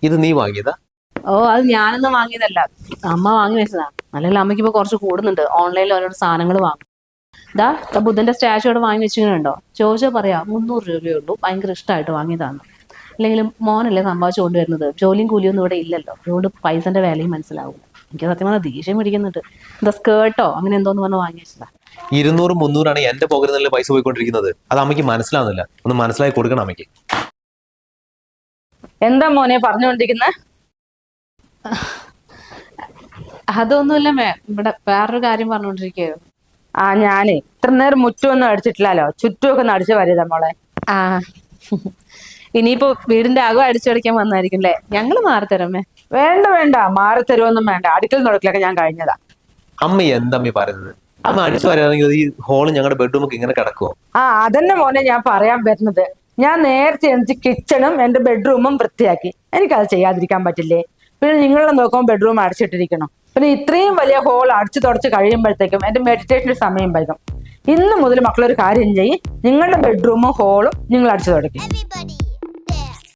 ഇത് നീ വാങ്ങിയതാ? ഓ അത് ഞാനൊന്നും വാങ്ങിയതല്ല, അമ്മ വാങ്ങി വെച്ചതാ. അല്ലെങ്കിൽ അമ്മയ്ക്ക് ഇപ്പൊ കുറച്ച് കൂടുന്നുണ്ട്, ഓൺലൈനിൽ ഓരോരോ സാധനങ്ങൾ വാങ്ങും. ഇതാ ബുദ്ധന്റെ സ്റ്റാച്ചു അവിടെ വാങ്ങി വെച്ചിട്ടുണ്ടോ? ചോദിച്ചാൽ പറയാ 300 രൂപയേ ഉള്ളൂ, ഭയങ്കര ഇഷ്ടമായിട്ട് വാങ്ങിയതാണ്. അല്ലെങ്കിൽ മോനല്ലേ സംഭവിച്ചു കൊണ്ടുവരുന്നത്, ജോലിയും കൂലിയൊന്നും ഇവിടെ ഇല്ലല്ലോ, അതുകൊണ്ട് പൈസന്റെ വിലയും മനസ്സിലാവും. എനിക്ക് സത്യം പറഞ്ഞാൽ ദേഷ്യം പിടിക്കുന്നുണ്ട്. എന്താ സ്കേർട്ടോ അങ്ങനെ എന്തോന്ന് പറഞ്ഞ് വാങ്ങി വെച്ചതാ. 200 300 എന്റെ പോക്കറ്റിൽ നല്ല പൈസ പോയിക്കൊണ്ടിരിക്കുന്നത്. അത് അമ്മയ്ക്ക് മനസ്സിലാവുന്നില്ല. ഒന്ന് മനസ്സിലാക്കി കൊടുക്കണം അമ്മയ്ക്ക്. എന്താ മോനെ പറഞ്ഞുകൊണ്ടിരിക്കുന്നത്? അതൊന്നുമില്ല മേ, ഇവിടെ വേറൊരു കാര്യം പറഞ്ഞുകൊണ്ടിരിക്കുകയോ. ഞാനേ ഇത്ര നേരം മുറ്റമൊന്നും അടിച്ചിട്ടില്ലല്ലോ, ചുറ്റുമൊക്കെ ഒന്ന് അടിച്ചു വരിയതാ മോളെ. ആ ഇനിയിപ്പോ വീടിന്റെ അകം അടിച്ചടിക്കാൻ വന്നായിരിക്കും അല്ലേ? ഞങ്ങള് മാറിത്തരമേ. വേണ്ട വേണ്ട, മാറി തരുമൊന്നും വേണ്ട, അടുക്കൽ തുടക്കലൊക്കെ ഞാൻ കഴിഞ്ഞതാ. അമ്മ എന്തമ്മ പറയുന്നത്? അമ്മ അടിച്ചു വരാണെങ്കിൽ ഈ ഹോള് ഞങ്ങളുടെ ബെഡ്റൂമൊക്കെ ഇങ്ങനെ കിടക്കുവോ? അതന്നെ മോനെ ഞാൻ പറയാൻ വരുന്നത്. ഞാൻ നേരത്തെ എനിക്ക് കിച്ചണും എന്റെ ബെഡ്റൂമും വൃത്തിയാക്കി, എനിക്കത് ചെയ്യാതിരിക്കാൻ പറ്റില്ലേ? പിന്നെ നിങ്ങളെ നോക്കുമ്പോൾ ബെഡ്റൂം അടച്ചിട്ടിരിക്കണം. പിന്നെ ഇത്രയും വലിയ ഹോൾ അടിച്ചു തുടച്ച് കഴിയുമ്പോഴത്തേക്കും എന്റെ മെഡിറ്റേഷന്റെ സമയം വൈകും. ഇന്ന് മുതൽ മക്കളൊരു കാര്യം ചെയ്യും, നിങ്ങളുടെ ബെഡ്റൂമും ഹോളും നിങ്ങൾ അടിച്ചു തുടക്കും.